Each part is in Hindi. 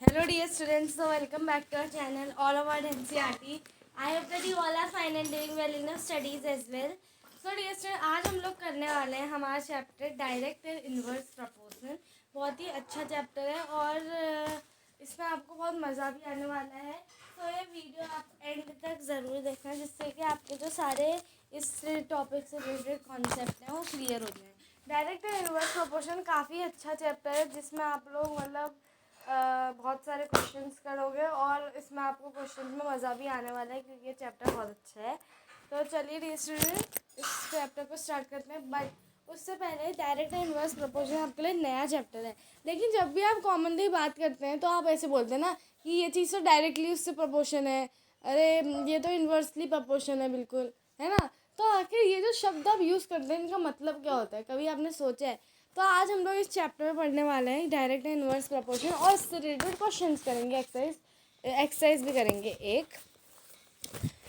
Hello dear students, so welcome back to our channel all about NCERT. I hope that you all are fine and doing well in your studies as well. So dear students, आज हम लोग करने वाले हैं हमारा chapter direct and inverse proportional. बहुत ही अच्छा चैप्टर है और इसमें आपको बहुत मज़ा भी आने वाला है। तो ये वीडियो आप एंड तक ज़रूर देखना जिससे कि आपके जो सारे इस टॉपिक से रिलेटेड कॉन्सेप्ट हैं वो क्लियर हो जाएँ। डायरेक्ट एंड इन्वर्स प्रपोर्शन काफ़ी अच्छा चैप्टर है जिसमें आप लोग मतलब बहुत सारे क्वेश्चंस करोगे और इसमें आपको क्वेश्चंस में मज़ा भी आने वाला है क्योंकि ये चैप्टर बहुत अच्छा है। तो चलिए डियर स्टूडेंट इस चैप्टर को स्टार्ट करते हैं। बट उससे पहले डायरेक्ट एंड इनवर्स प्रपोर्शन आपके लिए नया चैप्टर है, लेकिन जब भी आप कॉमनली बात करते हैं तो आप ऐसे बोलते हैं ना कि ये चीज़ तो डायरेक्टली उससे प्रपोर्शन है, अरे ये तो इन्वर्सली प्रपोर्शन है, बिल्कुल है ना। तो आखिर ये जो शब्द आप यूज़ करते हैं इनका मतलब क्या होता है, कभी आपने सोचा है? तो आज हम लोग इस चैप्टर में पढ़ने वाले हैं डायरेक्ट एंड इनवर्स प्रपोर्शन और इससे रिलेटेड क्वेश्चंस करेंगे, एक्सरसाइज भी करेंगे एक।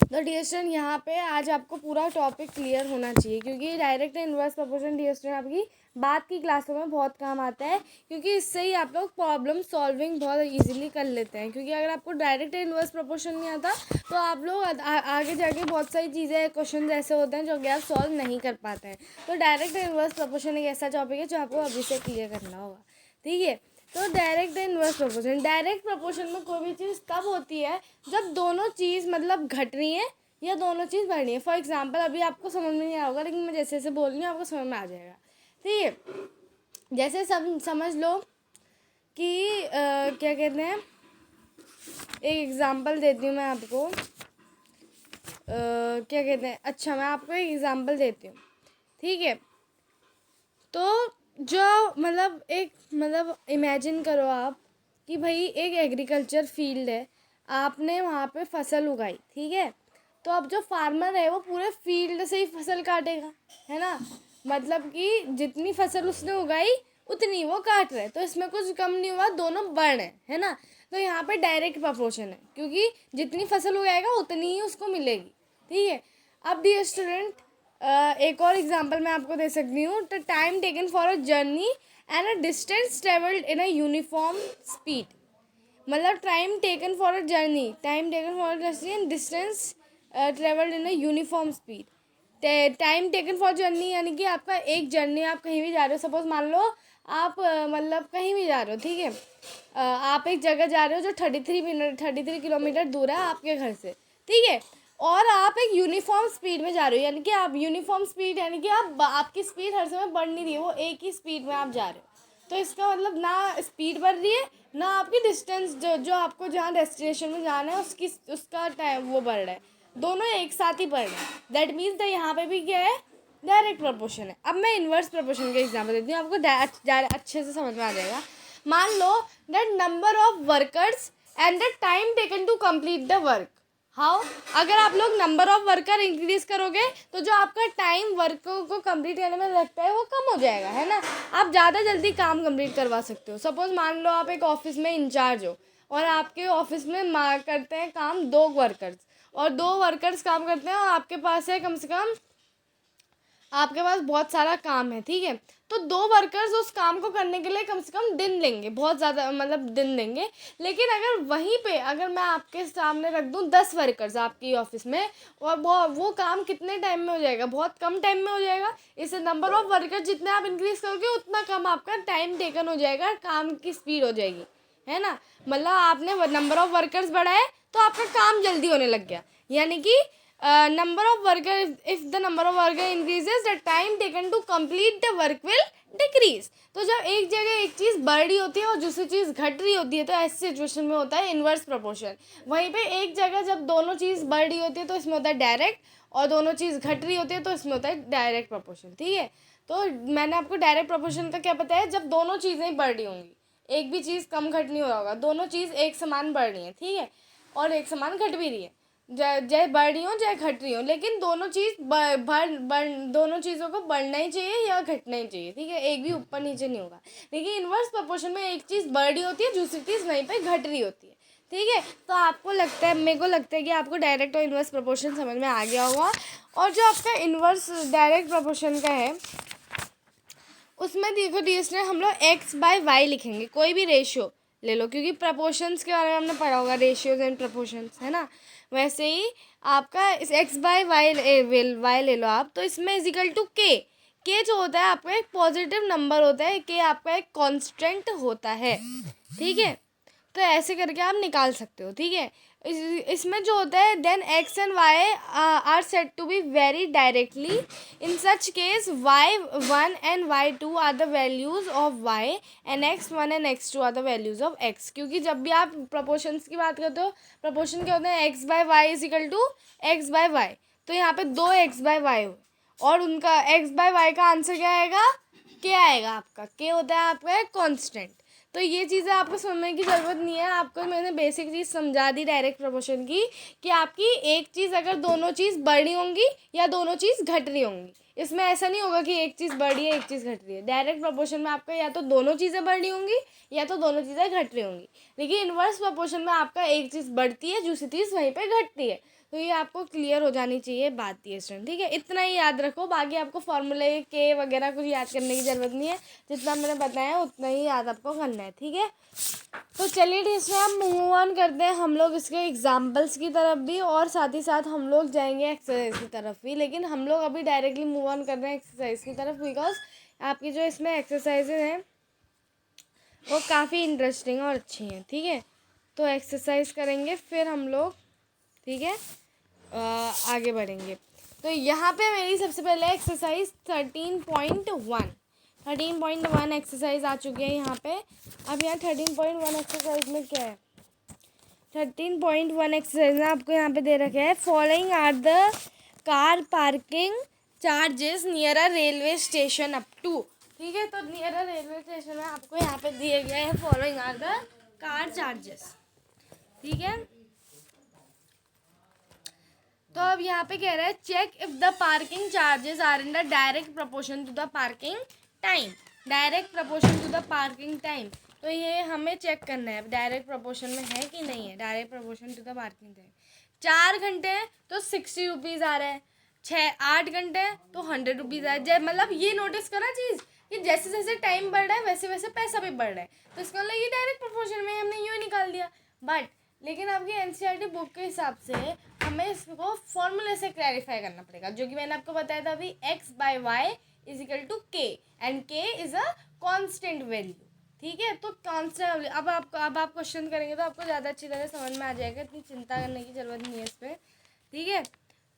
तो डियर स्टूडेंट यहाँ पे आज आपको पूरा टॉपिक क्लियर होना चाहिए क्योंकि direct and inverse proportion dear student आपकी बाद की क्लासों में बहुत काम आता है क्योंकि इससे ही आप लोग प्रॉब्लम सॉल्विंग बहुत इजीली कर लेते हैं। क्योंकि अगर आपको डायरेक्ट एंड इनवर्स प्रपोर्शन नहीं आता तो आप लोग आगे जाके बहुत सारी चीज़ें क्वेश्चन ऐसे होते हैं जो कि आप सॉल्व नहीं कर पाते हैं। तो डायरेक्ट एंड इनवर्स प्रपोर्शन एक ऐसा टॉपिक है जो आपको अभी से क्लियर करना होगा, ठीक है। तो direct and inverse proportion, direct proportion में कोई भी चीज़ तब होती है जब दोनों चीज़ मतलब घट रही है या दोनों चीज़ बढ़ रही है। फॉर एग्जांपल अभी आपको समझ में नहीं आया होगा लेकिन मैं जैसे जैसे बोल रही हूँ आपको समझ में आ जाएगा, ठीक है। जैसे समझ लो कि क्या कहते हैं, एक एग्जांपल देती हूँ मैं आपको। क्या कहते हैं, अच्छा मैं आपको एक एग्जांपल देती हूँ, ठीक है। तो जो मतलब इमेजिन करो आप कि भाई एक एग्रीकल्चर फील्ड है, आपने वहाँ पे फसल उगाई, ठीक है। तो अब जो फार्मर है वो पूरे फील्ड से ही फसल काटेगा, है ना। मतलब कि जितनी फसल उसने उगाई उतनी वो काट रहे, तो इसमें कुछ कम नहीं हुआ, दोनों बढ़ रहे है ना। तो यहाँ पे डायरेक्ट प्रपोर्शन है क्योंकि जितनी फसल उगाएगा उतनी ही उसको मिलेगी, ठीक है। अब डियर स्टूडेंट एक और एग्जांपल मैं आपको दे सकती हूँ। The time taken for a journey and a distance travelled in a uniform speed. मतलब time taken for a journey, time taken for a journey and distance travelled in a uniform speed. Time taken for journey यानी कि आपका एक जर्नी, आप कहीं भी जा रहे हो, सपोज मान लो आप मतलब कहीं भी जा रहे हो, ठीक है। आप एक जगह जा रहे हो जो 33 किलोमीटर दूर है आपके घर से, ठीक है। और आप एक यूनिफॉर्म स्पीड में जा रहे हो, यानी कि आप यूनिफॉर्म स्पीड यानी कि आपकी स्पीड हर समय बढ़ नहीं रही है, वो एक ही स्पीड में आप जा रहे हो। तो इसका मतलब ना स्पीड बढ़ रही है ना आपकी डिस्टेंस, जो आपको जहाँ डेस्टिनेशन में जाना है उसका टाइम वो बढ़ रहा है, दोनों एक साथ ही बढ़ रहे हैं। दैट मीन्स यहाँ पे भी क्या है, डायरेक्ट प्रपोर्शन है। अब मैं इन्वर्स प्रपोर्शन का एग्जाम्पल देती हूँ, आपको अच्छे से समझ में आ जाएगा। मान लो that number of workers and the time taken to complete the work. How, अगर आप लोग नंबर ऑफ वर्कर इंक्रीज करोगे तो जो आपका टाइम वर्क को कंप्लीट करने में लगता है वो कम हो जाएगा, है ना। आप ज़्यादा जल्दी काम कंप्लीट करवा सकते हो। सपोज मान लो आप एक ऑफिस में इंचार्ज हो और आपके ऑफिस में करते हैं काम 2 वर्कर्स, और 2 वर्कर्स काम करते हैं और आपके पास है कम से कम, आपके पास बहुत सारा काम है, ठीक है। तो 2 वर्कर्स उस काम को करने के लिए कम से कम दिन लेंगे, बहुत ज़्यादा मतलब दिन लेंगे। लेकिन अगर वहीं पे अगर मैं आपके सामने रख दूँ 10 वर्कर्स आपकी ऑफिस में, और वो काम कितने टाइम में हो जाएगा, बहुत कम टाइम में हो जाएगा। इससे नंबर ऑफ वर्कर्स जितने आप इंक्रीज करोगे उतना कम आपका टाइम टेकन हो जाएगा, काम की स्पीड हो जाएगी, है ना। मतलब आपने नंबर ऑफ वर्कर्स बढ़ाए तो आपका काम जल्दी होने लग गया, यानी कि number of worker, if the number of worker increases the time taken to complete the work will decrease। तो जब एक जगह एक चीज़ बढ़ रही होती है और दूसरी चीज़ घट रही होती है तो ऐसी सिचुएशन में होता है इन्वर्स प्रपोर्शन। वहीं पे एक जगह जब दोनों चीज़ बढ़ रही होती है तो इसमें होता है डायरेक्ट, और दोनों चीज़ घट रही होती है तो इसमें होता है डायरेक्ट प्रपोर्शन, ठीक है। तो मैंने आपको डायरेक्ट प्रपोर्शन का क्या बताया, जब दोनों चीज़ें ही बढ़ रही होंगी, एक भी चीज़ कम घट नहीं हो रहा होगा, दोनों चीज़ एक समान बढ़ रही है, ठीक है, और एक समान घट भी रही है, चाहे बढ़ रही हो चाहे घट रही हो, लेकिन दोनों चीज़ दोनों चीज़ों को बढ़ना ही चाहिए या घटना ही चाहिए, ठीक है, एक भी ऊपर नीचे नहीं होगा। लेकिन इन्वर्स प्रोपोर्शन में एक चीज़ बढ़ रही होती है, दूसरी चीज़ वहीं पे घट रही होती है, ठीक है। तो आपको लगता है, मेरे को लगता है कि आपको डायरेक्ट और इन्वर्स प्रोपोर्शन समझ में आ गया होगा। और जो आपका इन्वर्स डायरेक्ट प्रोपोर्शन का है उसमें देखो डियर हम लोग x/y लिखेंगे, कोई भी रेशियो ले लो, क्योंकि प्रपोर्शंस के बारे में हमने पढ़ा होगा, रेशियोज एंड प्रपोर्शंस, है ना। वैसे ही आपका इस एक्स बाय वाई ले लो आप, तो इसमें इजिकल टू के जो होता है आपका एक पॉजिटिव नंबर होता है, के आपका एक कांस्टेंट होता है, ठीक है। तो ऐसे करके आप निकाल सकते हो, ठीक है। इसमें जो होता है then X and Y are said to be very directly, in such case y1 and y2 are the values of y and x1 and x2 are the values of x, क्योंकि जब भी आप प्रपोर्शंस की बात करते हो, प्रपोर्शन क्या होता है, x by Y is equal to X by Y. तो यहाँ पे 2 x बाय वाई हो, और उनका x बाय वाई का आंसर क्या आएगा, क्या आएगा आपका, के होता है आपका एक कांस्टेंट। तो ये चीज़ें आपको समझने की ज़रूरत नहीं है, आपको मैंने बेसिक चीज़ समझा दी डायरेक्ट प्रपोर्शन की, कि आपकी एक चीज़ अगर दोनों चीज़ बढ़ रही होंगी या दोनों चीज़ घट रही होंगी, इसमें ऐसा नहीं होगा कि एक चीज़ बढ़ रही है एक चीज़ घट रही है। डायरेक्ट प्रपोर्शन में आपका या तो दोनों चीज़ें बढ़ रही होंगी या तो दोनों चीज़ें घट रही होंगी, लेकिन इन्वर्स प्रपोर्शन में आपका एक चीज़ बढ़ती है, दूसरी चीज़ वहीं पर घटती है। तो ये आपको क्लियर हो जानी चाहिए बात ये स्टूडेंट, ठीक है। इतना ही याद रखो, बाकी आपको फॉर्मूले के वगैरह कुछ याद करने की ज़रूरत नहीं है, जितना मैंने बताया उतना ही याद आपको करना है, ठीक है। तो चलिए इसमें हम मूव ऑन करते हैं हम लोग इसके एग्जाम्पल्स की तरफ भी, और साथ ही साथ हम लोग जाएंगे एक्सरसाइज की तरफ भी, लेकिन हम लोग अभी डायरेक्टली मूव ऑन कर रहे हैं एक्सरसाइज की तरफ, बिकॉज आपकी जो इसमें एक्सरसाइजेज हैं वो काफ़ी इंटरेस्टिंग और अच्छी हैं, ठीक है। तो एक्सरसाइज करेंगे फिर हम लोग, ठीक है, आगे बढ़ेंगे। तो यहाँ पे मेरी सबसे पहले एक्सरसाइज 13.1 एक्सरसाइज आ चुकी है यहाँ पे। अब यहाँ 13.1 एक्सरसाइज में क्या है, 13.1 एक्सरसाइज में आपको यहाँ पे दे रखे हैं, following are the car parking charges near a railway station up to, ठीक है। तो नियर अ रेलवे स्टेशन में आपको यहाँ पे दिए गए हैं following are the car charges, ठीक है। तो अब यहाँ पे कह रहा है check if the parking charges are in the direct proportion to the parking time, direct proportion to the parking time. तो ये हमें चेक करना है डायरेक्ट प्रपोर्शन में है कि नहीं है, direct proportion to the parking time. 4 घंटे तो 60 रुपीज़ आ रहा है, 8 घंटे तो 100 रुपीज़ आ रहा है। मतलब ये नोटिस करा चीज़ कि जैसे जैसे टाइम बढ़ रहा है वैसे वैसे पैसा भी बढ़ रहा है, तो इसका मतलब ये डायरेक्ट प्रपोर्शन में हमने यूँ निकाल दिया। बट लेकिन आपकी एनसीईआरटी बुक के हिसाब से हमें इसको फॉर्मूले से क्लैरिफाई करना पड़ेगा, जो कि मैंने आपको बताया था अभी, X by Y is equal to K, and K is a constant value, ठीक है। तो कांस्टेंट अब आप क्वेश्चन करेंगे तो आपको ज़्यादा अच्छी तरह समझ में आ जाएगा, इतनी चिंता करने की ज़रूरत नहीं है इस पर, ठीक है।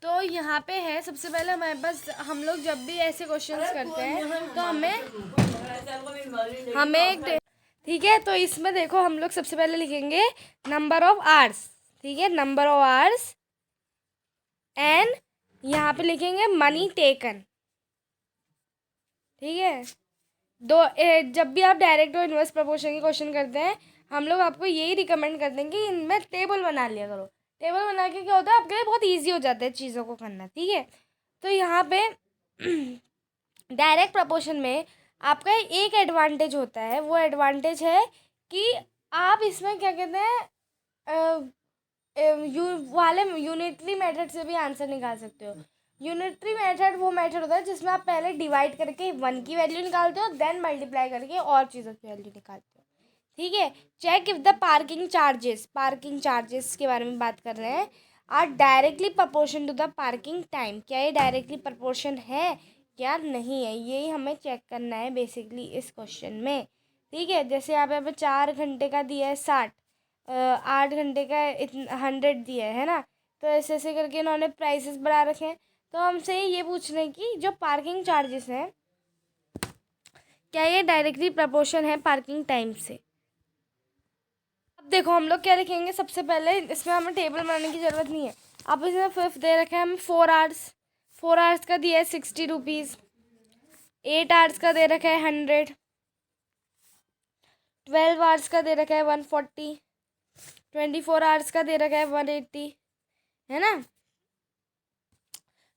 तो यहाँ पे है सबसे पहले हमारे पास, हम लोग जब भी ऐसे क्वेश्चंस करते हैं तो हमें एक, ठीक है। तो इसमें देखो हम लोग सबसे पहले लिखेंगे नंबर ऑफ आवर्स, ठीक है, नंबर ऑफ आवर्स, एंड यहाँ पे लिखेंगे मनी टेकन, ठीक है। जब भी आप डायरेक्ट और इनवर्स प्रपोर्शन के क्वेश्चन करते हैं, हम लोग आपको यही रिकमेंड करते हैं कि इनमें टेबल बना लिया करो। टेबल बना के क्या होता है, आपके लिए बहुत ईजी हो जाता है चीज़ों को करना, ठीक है। तो यहाँ पे डायरेक्ट प्रपोर्शन में आपका एक एडवांटेज होता है, वो एडवांटेज है कि आप इसमें क्या कहते हैं, यूनिटरी मेथड से भी आंसर निकाल सकते हो। यूनिटरी मेथड वो मेथड होता है जिसमें आप पहले डिवाइड करके 1 की वैल्यू निकालते हो, देन मल्टीप्लाई करके और चीज़ों की वैल्यू निकालते हो, ठीक है। Check if the parking charges के बारे में बात कर रहे हैं, are directly proportion to the parking time, क्या ये डायरेक्टली प्रपोर्शन है क्या नहीं है, यही हमें चेक करना है बेसिकली इस क्वेश्चन में, ठीक है। जैसे यहाँ पे 4 घंटे का दिया है 60, 8 घंटे का 100 दिया है ना, तो ऐसे ऐसे करके इन्होंने प्राइसेस बढ़ा रखे हैं। तो हमसे ये पूछ रहे हैं कि जो पार्किंग चार्जेस हैं क्या ये डायरेक्टली प्रपोर्शन है पार्किंग टाइम से। अब देखो हम लोग क्या लिखेंगे, सबसे पहले इसमें हमें टेबल बनाने की ज़रूरत नहीं है। अब इसमें 5 दे रखे हैं हमें 4 आवर्स, 4 आवर्स का दिया है 60 रुपीज़, 8 आवर्स का दे रखा है 100, 12 आवर्स का दे रखा है 140, 24 आवर्स का दे रखा है 180, है ना।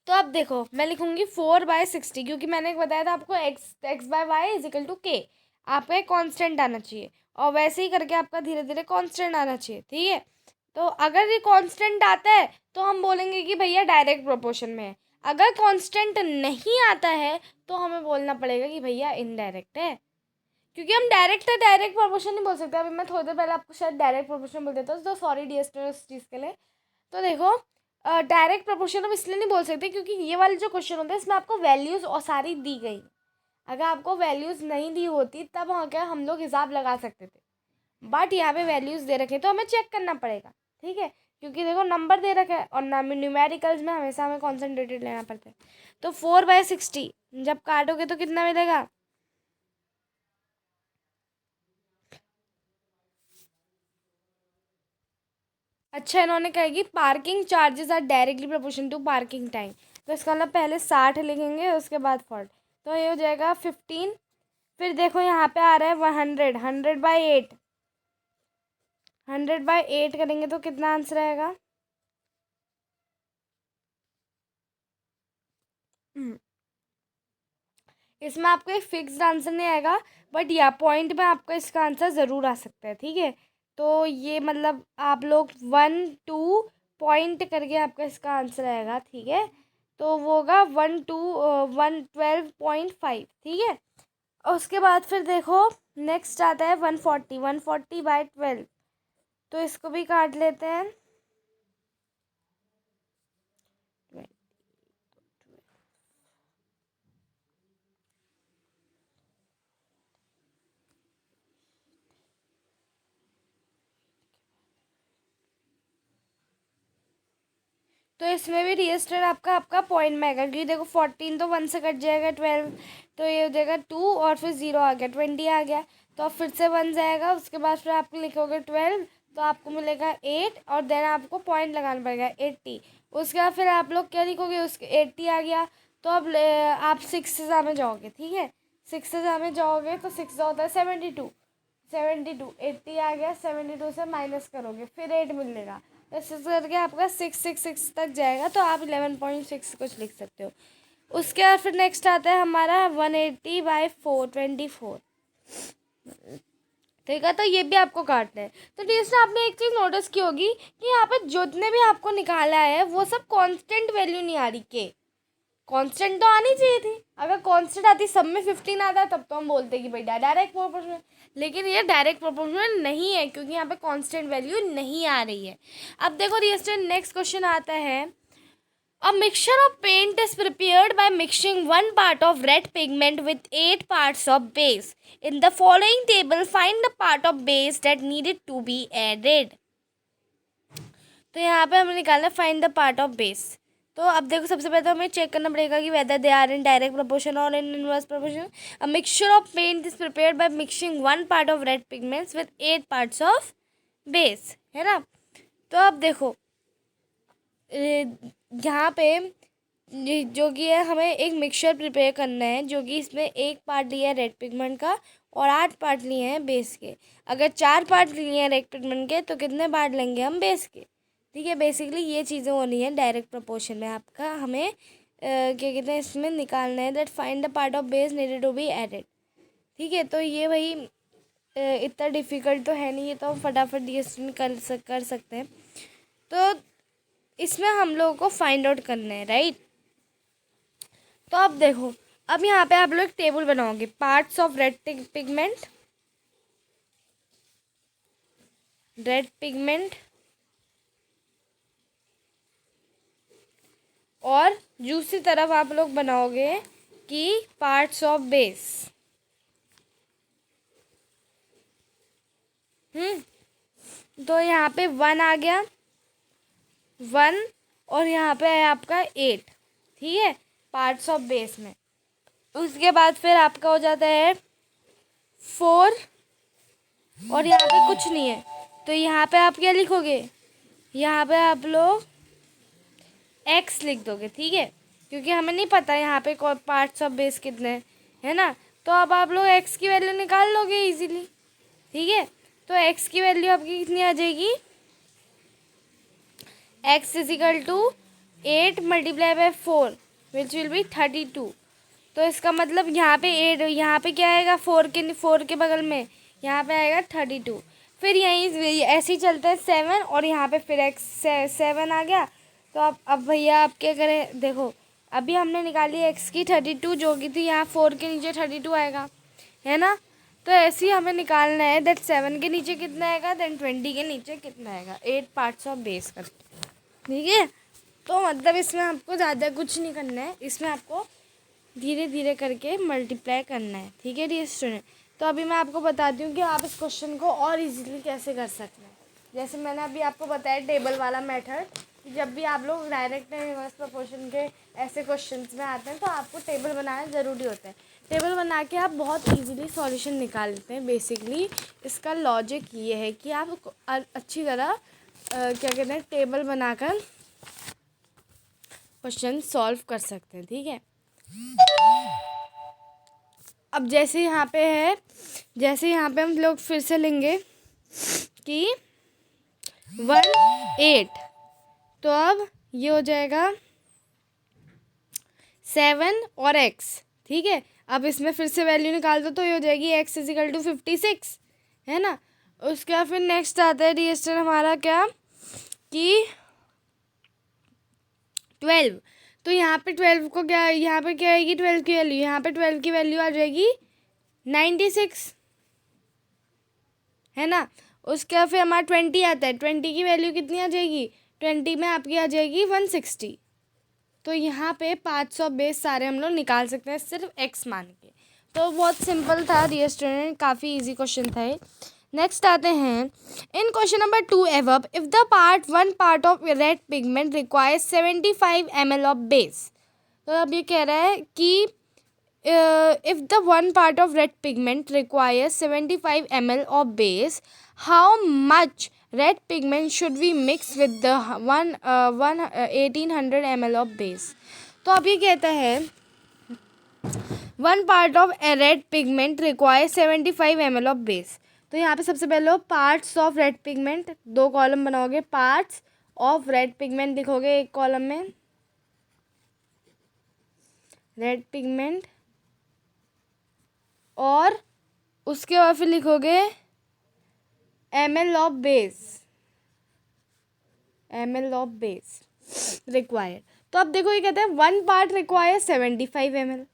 तो अब देखो मैं लिखूंगी 4/60, क्योंकि मैंने बताया था आपको X by Y is equal to K, आपका एक कांस्टेंट आना चाहिए, और वैसे ही करके आपका धीरे धीरे कांस्टेंट आना चाहिए, ठीक है। तो अगर ये कांस्टेंट आता है तो हम बोलेंगे कि भैया डायरेक्ट प्रोपोर्शन में है, अगर कांस्टेंट नहीं आता है तो हमें बोलना पड़ेगा कि भैया इनडायरेक्ट है, क्योंकि हम डायरेक्ट प्रोपोर्शन नहीं बोल सकते। अभी मैं थोड़ी देर पहले आपको शायद डायरेक्ट प्रोपोर्शन बोल देता हूँ, तो सॉरी डियर स्टूडेंट्स उस चीज़ के लिए। तो देखो डायरेक्ट प्रोपोर्शन हम इसलिए नहीं बोल सकते क्योंकि ये वाले जो क्वेश्चन होते हैं इसमें आपको वैल्यूज़ और सारी दी गई। अगर आपको वैल्यूज़ नहीं दी होती तब वहाँ क्या हम लोग हिसाब लगा सकते थे, बट यहाँ पे वैल्यूज़ दे रखे तो हमें चेक करना पड़ेगा। ठीक है, क्योंकि देखो नंबर दे रखा है और न्यूमेरिकल्स में हमेशा हमें कॉन्सेंट्रेटेड लेना पड़ता है। तो 4/60 जब काटोगे तो कितना मिलेगा? अच्छा, इन्होंने कहा कि parking charges are directly proportion to parking time. तो इसका मतलब पहले 60 लिखेंगे उसके बाद 40, तो ये हो जाएगा 15। फिर देखो यहाँ पे आ रहा है 100, 100/8, 100/8 करेंगे तो कितना आंसर आएगा? इसमें आपको एक फिक्स्ड आंसर नहीं आएगा, बट या पॉइंट में आपका इसका आंसर ज़रूर आ सकता है। ठीक है, तो ये मतलब आप लोग 1-2 पॉइंट करके आपका इसका आंसर आएगा। ठीक है, तो वो होगा 112.5। ठीक है, और उसके बाद फिर देखो नेक्स्ट आता है 140, 140/12। तो इसको भी काट लेते हैं। तो इसमें भी रजिस्टर आपका आपका पॉइंट में आएगा, क्योंकि देखो 14 तो 1 से कट जाएगा, 12 तो ये हो जाएगा 2 और फिर 0 आ गया, 20 आ गया। तो अब फिर से 1 जाएगा, उसके बाद फिर आप लिखोगे 12 तो आपको मिलेगा 8 और देन आपको पॉइंट लगाना पड़ेगा 80। उसके बाद फिर आप लोग क्या लिखोगे, उसके 80 आ गया तो अब आप 6 से में जाओगे। ठीक है, 6 से में जाओगे तो 6 होता है 72, 72 80 आ गया, 72 से माइनस करोगे फिर 8 मिलेगा। ऐसे करके आपका 666 तक जाएगा, तो आप 11.6 कुछ लिख सकते हो। उसके बाद फिर नेक्स्ट आता है हमारा 180/424। ठीक है, तो ये भी आपको काटना है। तो टीचर आपने एक चीज़ नोटिस की होगी कि यहाँ पे जितने भी आपको निकाला है वो सब कांस्टेंट वैल्यू नहीं आ रही। के कांस्टेंट तो आनी चाहिए थी। अगर कांस्टेंट आती सब में 15 आता तब तो हम बोलते कि भाई डायरेक्ट प्रोपोर्शनल, लेकिन ये डायरेक्ट प्रोपोर्शनल नहीं है क्योंकि यहाँ पे कांस्टेंट वैल्यू नहीं आ रही है। अब देखो रियस्टर नेक्स्ट क्वेश्चन आता है, a mixture of paint is prepared by mixing 1 part of red pigment with 8 parts of base. In the following table, find the part of base that needed to be added. तो यहाँ पे हमें निकालना है find the part of base. तो अब देखो सबसे पहले तो हमें चेक करना पड़ेगा कि whether they are in direct proportion और in inverse proportion. A mixture of paint is prepared by mixing 1 part of red pigments with 8 parts of base, है ना। तो अब देखो यहाँ पे जो कि है हमें एक मिक्सचर प्रिपेयर करना है, जो कि इसमें 1 पार्ट लिया है रेड पिगमेंट का और 8 पार्ट लिए हैं बेस के। अगर 4 पार्ट लिए हैं रेड पिगमेंट के तो कितने पार्ट लेंगे हम बेस के। ठीक है, बेसिकली ये चीज़ें होनी है डायरेक्ट प्रोपोर्शन में। आपका हमें क्या कहते हैं इसमें निकालना है that find the part of base needed to be added. ठीक है, तो ये भाई इतना डिफ़िकल्ट तो है नहीं, ये तो हम फटाफट ये कर सकते हैं। तो इसमें हम लोगों को फाइंड आउट करना है, राइट। तो अब देखो अब यहाँ पे आप लोग टेबल बनाओगे, पार्ट्स ऑफ रेड पिगमेंट और दूसरी तरफ आप लोग बनाओगे कि पार्ट्स ऑफ बेस। तो यहाँ पे 1 आ गया, 1 और यहाँ पे है आपका 8। ठीक है, पार्ट्स ऑफ बेस में। उसके बाद फिर आपका हो जाता है 4 और यहाँ पे कुछ नहीं है, तो यहाँ पे आप क्या लिखोगे, यहाँ पे आप लोग x लिख दोगे। ठीक है, क्योंकि हमें नहीं पता यहाँ पे पार्ट्स ऑफ बेस कितने हैं, है ना। तो अब आप लोग x की वैल्यू निकाल लोगे इजीली। ठीक है, तो x की वैल्यू आपकी कितनी आ जाएगी, x = 8 × 4 विच विल बी 32। तो इसका मतलब यहाँ पे 8, यहाँ पे क्या आएगा 4 के बगल में यहाँ पे आएगा 32। फिर यहीं ऐसे ही चलता है 7 और यहाँ पे फिर x 7 आ गया। तो अब भैया आप क्या करें, देखो अभी हमने निकाली x की 32 जो कि थी, यहाँ 4 के नीचे 32 आएगा, है ना। तो ऐसे ही हमें निकालना है दैट 7 के नीचे कितना आएगा, देन 20 के नीचे कितना आएगा, 8 पार्ट्स ऑफ बेस कर, ठीक है। तो मतलब इसमें आपको ज़्यादा कुछ नहीं करना है, इसमें आपको धीरे धीरे करके मल्टीप्लाई करना है, ठीक है डियर स्टूडेंट। तो अभी मैं आपको बताती हूँ कि आप इस क्वेश्चन को और इजीली कैसे कर सकते हैं। जैसे मैंने अभी आपको बताया टेबल वाला मेथड, कि जब भी आप लोग डायरेक्ट इनवर्स प्रोपोर्शन के ऐसे क्वेश्चंस में आते हैं तो आपको टेबल बनाना ज़रूरी होता है। टेबल बना के आप बहुत इजीली सॉल्यूशन निकाल लेते हैं। बेसिकली इसका लॉजिक ये है कि आप अच्छी तरह क्या कहते हैं टेबल बनाकर क्वेश्चन सॉल्व कर सकते हैं, ठीक है। अब जैसे यहाँ पे है, जैसे यहाँ पे हम लोग फिर से लेंगे कि 1 8, तो अब ये हो जाएगा 7 और x, ठीक है। अब इसमें फिर से वैल्यू निकाल दो तो ये हो जाएगी x इजिकल टू 56, है ना। उसके बाद फिर नेक्स्ट आता है डियर हमारा क्या कि 12। तो यहाँ पे 12 को क्या, यहाँ पे क्या आएगी 12 की वैल्यू, यहाँ पे 12 की वैल्यू आ जाएगी 96, है ना। उसके बाद फिर हमारा 20 आता है, 20 की वैल्यू कितनी आ जाएगी, 20 में आपकी आ जाएगी 160। तो यहाँ पे 500 बेस सारे हम लोग निकाल सकते हैं सिर्फ x मान के। तो बहुत सिंपल था डियर स्टूडेंट, काफ़ी इजी क्वेश्चन था ये। नेक्स्ट आते हैं in question number 2 above if the one part of red pigment requires 75 ml of base. तो अब ये कह रहा है कि if the one part of red pigment requires 75 ml of base, how much red pigment should we mix with the 1800 ml of base. तो अब ये कहता है one part of red pigment requires 75 ml of base. तो यहाँ पे सबसे पहले parts of red pigment, 2 column बनाओगे, पार्ट्स ऑफ रेड पिगमेंट लिखोगे एक कॉलम में, रेड पिगमेंट, और उसके बाद फिर लिखोगे ml of base, ml of base required. तो अब देखो ये कहते हैं 1 part require 75 ml।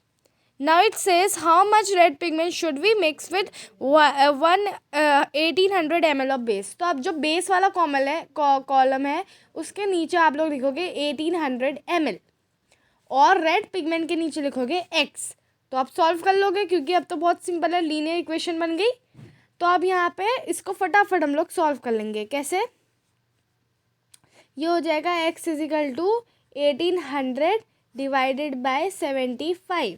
Now it says how much red pigment should we mix with 1800 ml of base। तो अब जो बेस वाला कॉलम है उसके नीचे आप लोग लिखोगे 1800 ml और रेड पिगमेंट के नीचे लिखोगे x। तो आप सॉल्व कर लोगे क्योंकि अब तो बहुत सिंपल है, लीनियर इक्वेशन बन गई। तो अब यहाँ पे इसको फटाफट हम लोग सॉल्व कर लेंगे। कैसे, ये हो जाएगा x is equal to 1800 divided by 75।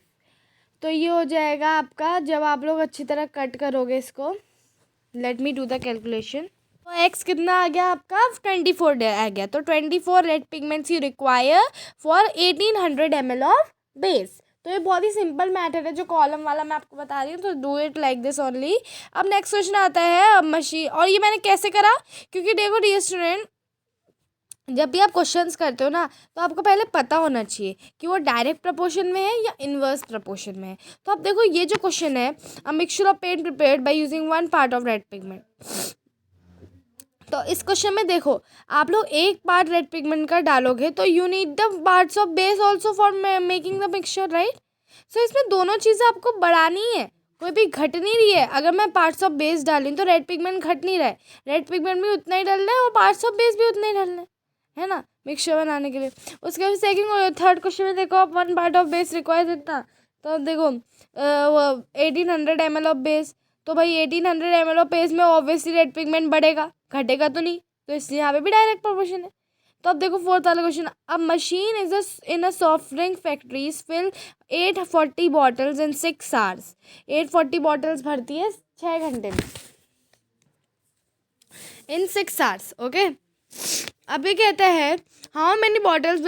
तो ये हो जाएगा आपका, जब आप लोग अच्छी तरह कट करोगे इसको, let me do the calculation. तो x कितना आ गया आपका 24 आ गया। तो 24 red pigments you require for 1800 ml of base. तो ये बहुत ही सिंपल मैथड है जो कॉलम वाला मैं आपको बता रही हूँ। तो do it like this only. अब नेक्स्ट क्वेश्चन आता है मशीन, और ये मैंने कैसे करा, क्योंकि देखो डियर स्टूडेंट जब भी आप क्वेश्चंस करते हो ना तो आपको पहले पता होना चाहिए कि वो डायरेक्ट प्रपोर्शन में है या इनवर्स प्रपोर्शन में है। तो अब देखो ये जो क्वेश्चन है, a mixture of paint prepared by using 1 part of red pigment. तो इस क्वेश्चन में देखो आप लोग 1 पार्ट रेड पिगमेंट का डालोगे तो you need the parts of base also for making the mixture, right. So इसमें दोनों चीज़ें आपको बढ़ानी है, कोई भी घट नहीं रही है। अगर मैं पार्ट्स ऑफ बेस डाली तो रेड पिगमेंट घट नहीं रहा है, रेड पिगमेंट भी उतना ही डालना है और पार्ट्स ऑफ बेस भी उतना ही डालना है ना, मिक्सचर बनाने के लिए। उसके बाद सेकंड थर्ड क्वेश्चन में देखो आप 1 पार्ट ऑफ बेस रिक्वायर्स इतना। तो देखो 1800 ml ऑफ बेस, तो भाई 1800 ml ऑफ बेस में ऑब्वियसली रेड पिगमेंट बढ़ेगा, घटेगा तो नहीं, तो इसलिए यहाँ पे भी डायरेक्ट प्रोपोर्शन है। तो अब देखो फोर्थ वाला क्वेश्चन, अब machine is in a soft drink factories fill 840 bottles in 6 hours. 840 bottles भरती है 6 घंटे में, इन 6 आवर्स, ओके। अभी कहता है how many bottles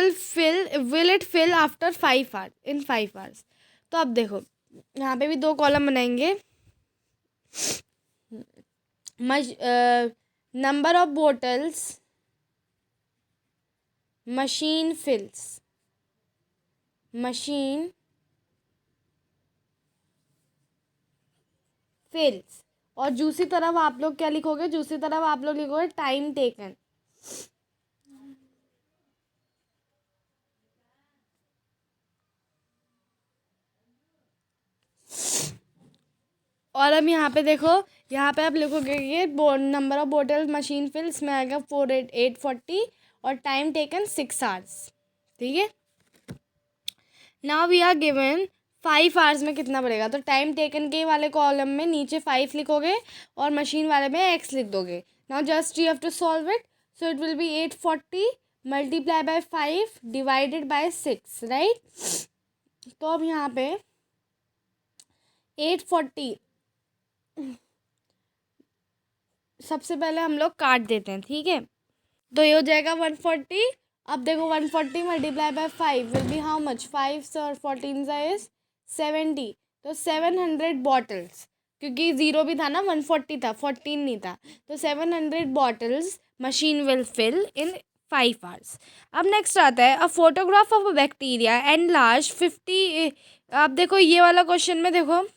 will it fill after 5 hours, in 5 hours. तो अब देखो यहाँ पे भी 2 कॉलम बनाएंगे, number of bottles machine fills, machine fills, और दूसरी तरफ आप लोग क्या लिखोगे, दूसरी तरफ आप लोग लिखोगे टाइम टेकन। और अब यहाँ पे देखो, यहाँ पे आप लिखोगे कि number of bottle machine fill, इसमें आएगा 840 और टाइम टेकन 6 आवर्स। ठीक है, now we are given 5 hours में कितना पड़ेगा, तो टाइम टेकन के वाले कॉलम में नीचे 5 लिखोगे और मशीन वाले में x लिख दोगे। Now just you have to solve it, so it will be 840 multiply by 5 divided by 6, right. तो अब यहाँ पे 840 सबसे पहले हम लोग काट देते हैं, ठीक है। तो ये हो जाएगा 140। अब देखो 140 multiply by 5 will be how much, 5 sir 14 is 70, तो 700 बॉटल्स, क्योंकि ज़ीरो भी था ना, 140 था, 14 नहीं था, तो 700 bottles machine will fill in 5 hours. अब नेक्स्ट आता है a photograph of a bacteria and large 50। अब देखो ये वाला क्वेश्चन में देखो,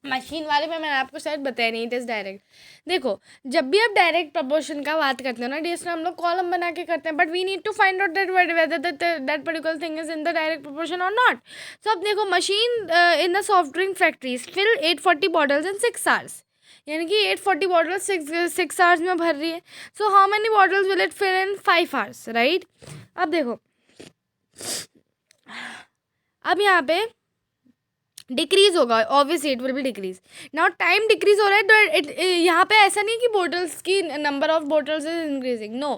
मशीन वाले में मैंने आपको शायद बताया नहीं, इट इज़ डायरेक्ट। देखो जब भी आप डायरेक्ट प्रपोर्शन का बात करते हो ना डिस्टर, हम लोग कॉलम बना के करते हैं, but we need to find out that whether that particular thing is in the direct proportion और नॉट। सो अब देखो machine in the soft drink factories fill 840 bottles in 6 hours, यानी कि 840 बॉटल्स 6 आवर्स में भर रही है। So how many bottles will it fill in 5 hours, right. अब देखो, अब यहाँ पे डिक्रीज होगा, obviously it will be decrease. Now time decrease हो रहा है, तो यहाँ पे ऐसा नहीं कि बोटल्स की number of bottles is increasing, no,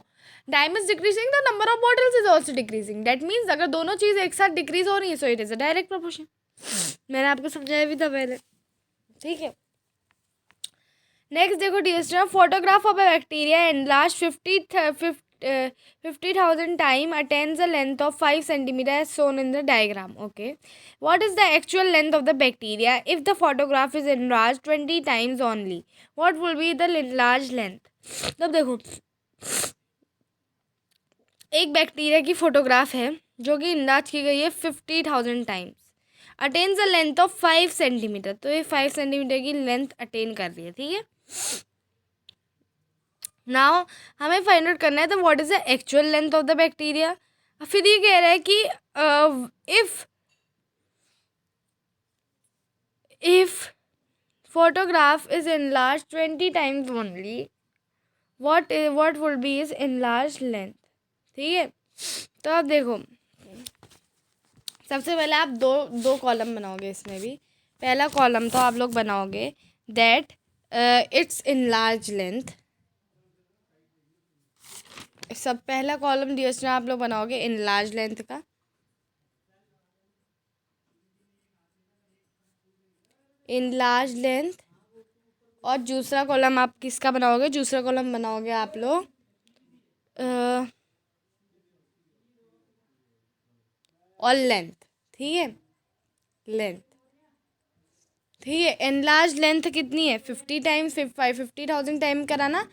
time is decreasing, the number of bottles is also decreasing. That means अगर दोनों चीज़ एक साथ डिक्रीज हो रही है, so it is a direct proportion. मैंने आपको समझाया भी था पहले, ठीक है। नेक्स्ट देखो dear, photograph of a bacteria and last 50,000 time attains a length of 5 centimeter as shown in the diagram. Okay, what is the actual length of the bacteria if the photograph is enlarged 20 times only? What will be the enlarged length? तब देखो एक बैक्टीरिया की फोटोग्राफ है जो कि इनलार्ज की गई है 50,000 times, attains a length of 5 centimetre, तो ये 5 सेंटीमीटर की लेंथ अटेन कर रही है, ठीक है। नाउ हमें फाइंड आउट करना है तो what is the actual length of the bacteria. फिर ये कह रहा है कि if photograph is enlarged 20 times only, what would be is enlarged length, ठीक है। तो अब देखो सबसे पहले आप दो कॉलम बनाओगे इसमें भी। पहला कॉलम तो आप लोग बनाओगे दैट इट्स enlarged लेंथ, सब पहला कॉलम डियर आप लोग बनाओगे enlarged लेंथ का, enlarged लेंथ। और दूसरा कॉलम आप किसका बनाओगे, दूसरा कॉलम बनाओगे आप लोग और लेंथ, ठीक है, लेंथ, ठीक है। एनलार्ज लेंथ कितनी है 50 टाइम्स 50,000 टाइम करा ना,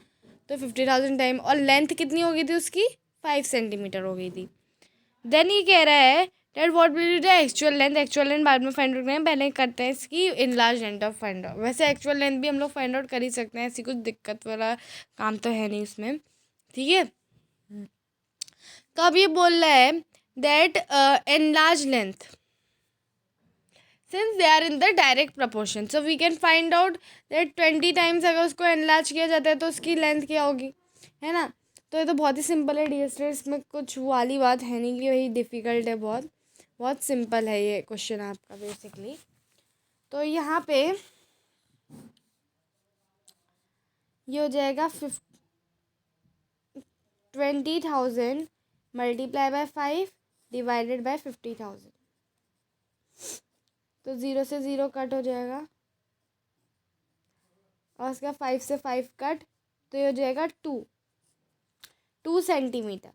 तो 50,000 टाइम, और लेंथ कितनी हो गई थी उसकी 5 सेंटीमीटर हो गई थी। देन ये कह रहा है that what will be the actual length, actual length बाद में फाइंड आउट करें, पहले करते हैं इसकी enlarge length of find out. वैसे एक्चुअल लेंथ भी हम लोग फाइंड आउट कर ही सकते हैं, ऐसी कुछ दिक्कत वाला काम तो है नहीं उसमें, ठीक है। तो अब ये बोल रहा है that enlarged length since they are in the direct proportion, so we can find out that 20 times अगर उसको enlarge किया जाता है तो उसकी लेंथ क्या होगी, है ना। तो ये तो बहुत ही सिंपल है डियर स्टूडेंट्स, इसमें कुछ वाली बात है नहीं कि वही डिफ़िकल्ट है, बहुत बहुत सिंपल है ये क्वेश्चन आपका बेसिकली। तो यहाँ पे ये हो जाएगा 20,000 मल्टीप्लाई बाय 5 डिवाइडेड बाय 50,000, तो 0 से 0 कट हो जाएगा और उसका 5 से 5 कट, तो ये हो जाएगा 2 सेंटीमीटर,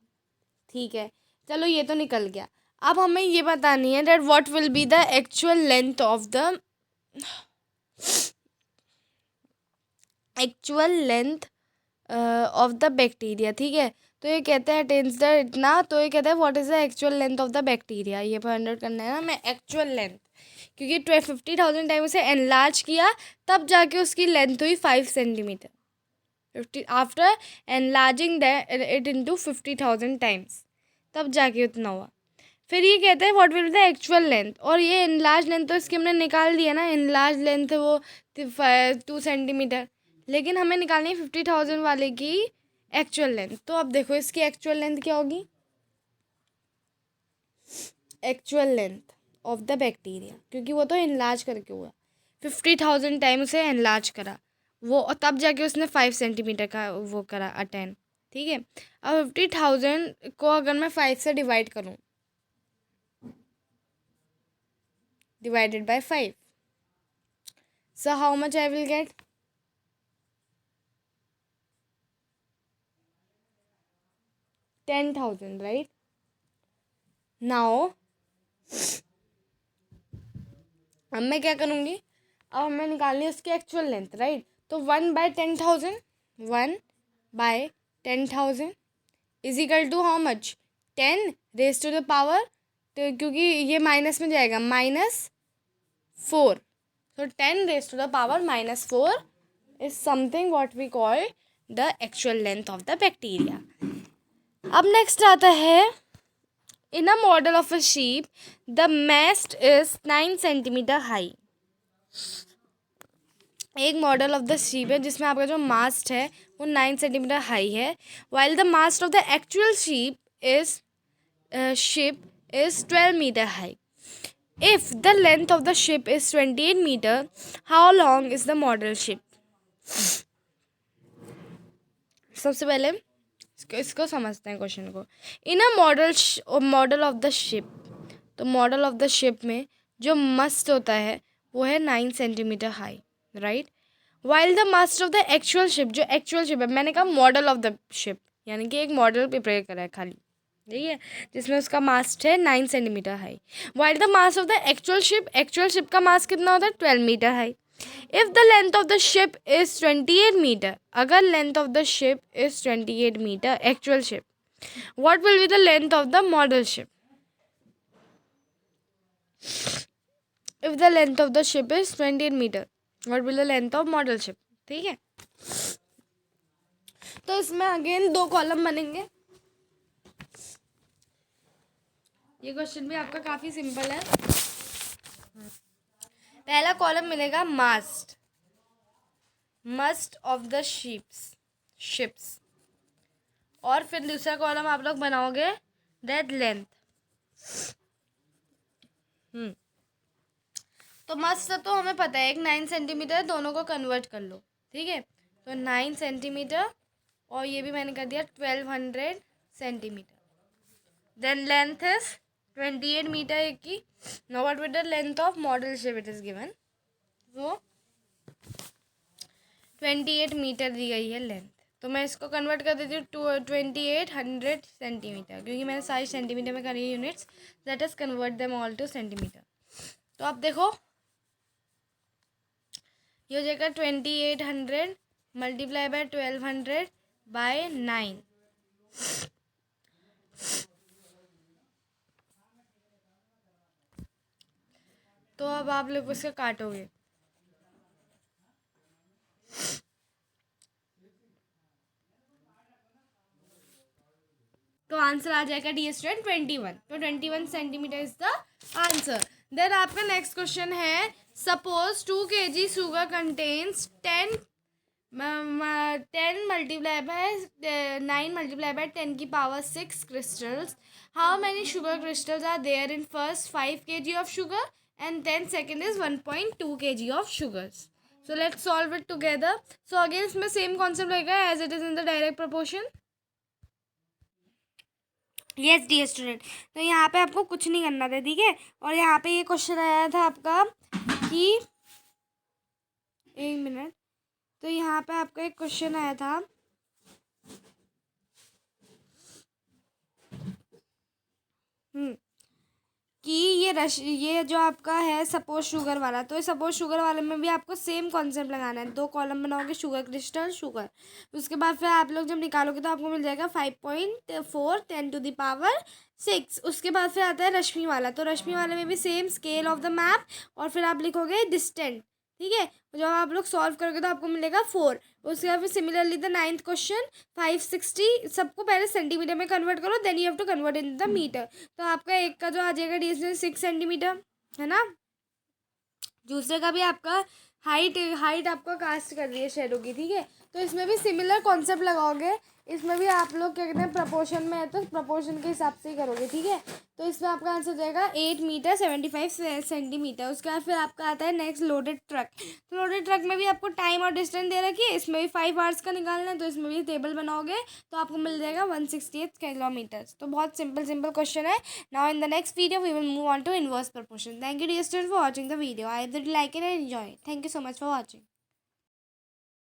ठीक है। चलो ये तो निकल गया। अब हमें ये बतानी है that what will be the actual length of the bacteria, ठीक है। तो ये कहते हैं टेंस द इतना, तो ये कहता है what is the actual length of the bacteria, ये फाइंड आउट करना है ना मैं एक्चुअल लेंथ, क्योंकि 50,000 टाइम उसे एनलार्ज किया तब जाके उसकी लेंथ हुई 5 centimetre, 50 after enlarging it into 50,000 times, तब जाके उतना हुआ। फिर ये कहता है what will the actual length, और ये इनलार्ज लेंथ तो इसकी हमने निकाल दिया ना, इनलार्ज लेंथ वो 2 सेंटीमीटर, लेकिन हमें निकालनी है 50,000 वाले की एक्चुअल लेंथ। तो अब देखो इसकी एक्चुअल लेंथ क्या होगी, actual length of the bacteria, क्योंकि वो तो इनलार्ज करके हुआ, 50,000 टाइम उसे इनलार्ज करा वो, और तब जाके उसने 5 सेंटीमीटर का वो करा अटेन। ठीक है, अब 50,000 को अगर मैं 5 से डिवाइड करूँ, divided by 5, so how much I will get? 10,000, right? Now अब मैं क्या करूँगी, अब हमें निकालनी है उसकी एक्चुअल लेंथ, राइट? तो 1/10,000, 1/10,000 is equal to how much, 10 raise to the power, तो क्योंकि ये माइनस में जाएगा, -4, so 10 raised to the power -4 is something what we call the actual length of the bacteria. अब नेक्स्ट आता है, in a model of a sheep the mast is 9 centimetre high. एक मॉडल ऑफ द शीप है जिसमें आपका जो मास्ट है वो 9 सेंटीमीटर हाई है, while the mast of the actual ship is 12 meter high. If the length of the ship is 28 meter, how long is the model ship? सबसे पहले इसको समझते हैं क्वेश्चन को। In a model of the ship, तो मॉडल ऑफ द शिप में जो मस्ट होता है वो है 9 centimetre high, right? While the mast of the actual ship, जो एक्चुअल शिप है, मैंने कहा मॉडल ऑफ द शिप, यानी कि एक मॉडल प्रिपेयर करा है खाली, ठीक है, जिसमें उसका मास्ट है 9 centimetre high. While the mast of the actual ship का मास कितना होता है, 12 metre high. If the length of the ship is 28 metre, अगर length of the ship is 28 metre actual ship, what will be the length of the model ship? If the length of the ship is 28 metre, what will the length of model ship? ठीक है, तो इसमें अगेन 2 कॉलम बनेंगे। ये क्वेश्चन भी आपका काफ़ी सिंपल है। पहला कॉलम मिलेगा मस्ट ऑफ द शिप्स, और फिर दूसरा कॉलम आप लोग बनाओगे दैट लेंथ। तो मस्ट तो हमें पता है एक 9 सेंटीमीटर, दोनों को कन्वर्ट कर लो, ठीक है, तो 9 सेंटीमीटर और ये भी मैंने कर दिया 1200 centimetre. Then length is 28 metre एक की। Now what will the length of model ship it is given, वो 28 मीटर दी गई है लेंथ, तो मैं इसको कन्वर्ट कर देती हूँ 2800 सेंटीमीटर, क्योंकि मैंने सारी सेंटीमीटर में करी है units, that is convert them all two centimetre. तो अब देखो ये हो जाएगा 2800 मल्टीप्लाई बाय 1200 बाय 9, तो अब आप लोग उसको काटोगे, तो आंसर आ जाएगा डी स्टूडेंट 21, तो 21 centimetre is the answer. Then आपका नेक्स्ट क्वेश्चन है, suppose 2 kg sugar contains 10 multiply by 9 multiply by 10 की power 6 crystals. How many sugar crystals are there in first 5 kg of sugar and then second is 1.2 kg of sugars? So let's solve it together. So again इसमें same concept रहेगा as it is in the direct proportion. Yes dear student, तो यहाँ पे आपको कुछ नहीं करना था, ठीक है, और यहाँ पे ये क्वेश्चन आया था आपका कि 1 मिनट, तो यहाँ पे आपका एक क्वेश्चन आया था कि ये जो आपका है सपोज शुगर वाला, तो सपोज शुगर वाले में भी आपको सेम कॉन्सेप्ट लगाना है, 2 कॉलम बनाओगे शुगर क्रिस्टल शुगर, उसके बाद फिर आप लोग जब निकालोगे तो आपको मिल जाएगा 5.4 10 टू द पावर 6। उसके बाद फिर आता है रश्मि वाला, तो रश्मि वाले में भी same scale of the map, और फिर आप लिखोगे डिस्टेंट, ठीक है। जब आप लोग सॉल्व करोगे तो आपको मिलेगा 4। उसके बाद फिर सिमिलरली द 9th क्वेश्चन 560, सबको पहले सेंटीमीटर में कन्वर्ट करो, then you have to convert in the metre. तो आपका एक का जो आ जाएगा डिस्टेंस 6 सेंटीमीटर, है ना। दूसरे का भी आपका हाइट आपको कास्ट कर रही है शेडो की, ठीक है। तो इसमें भी सिमिलर कॉन्सेप्ट लगाओगे, इसमें भी आप लोग क्या कहते हैं प्रपोर्शन में है तो प्रपोर्शन के हिसाब से ही करोगे, ठीक है। तो इसमें आपका आंसर हो जाएगा 8 मीटर 75 सेंटीमीटर। उसके बाद फिर आपका आता है नेक्स्ट लोडेड ट्रक। तो लोडेड ट्रक में भी आपको टाइम और डिस्टेंस दे रखी है, इसमें भी 5 आवर्स का निकालना है, तो इसमें भी टेबल बनाओगे तो आपको मिल जाएगा 168 किलोमीटर्स। तो बहुत सिंपल क्वेश्चन है। Now in the next video we will move on to inverse proportion. Thank you dear student for watching the video. I will like it and enjoy. Thank you so much for watching.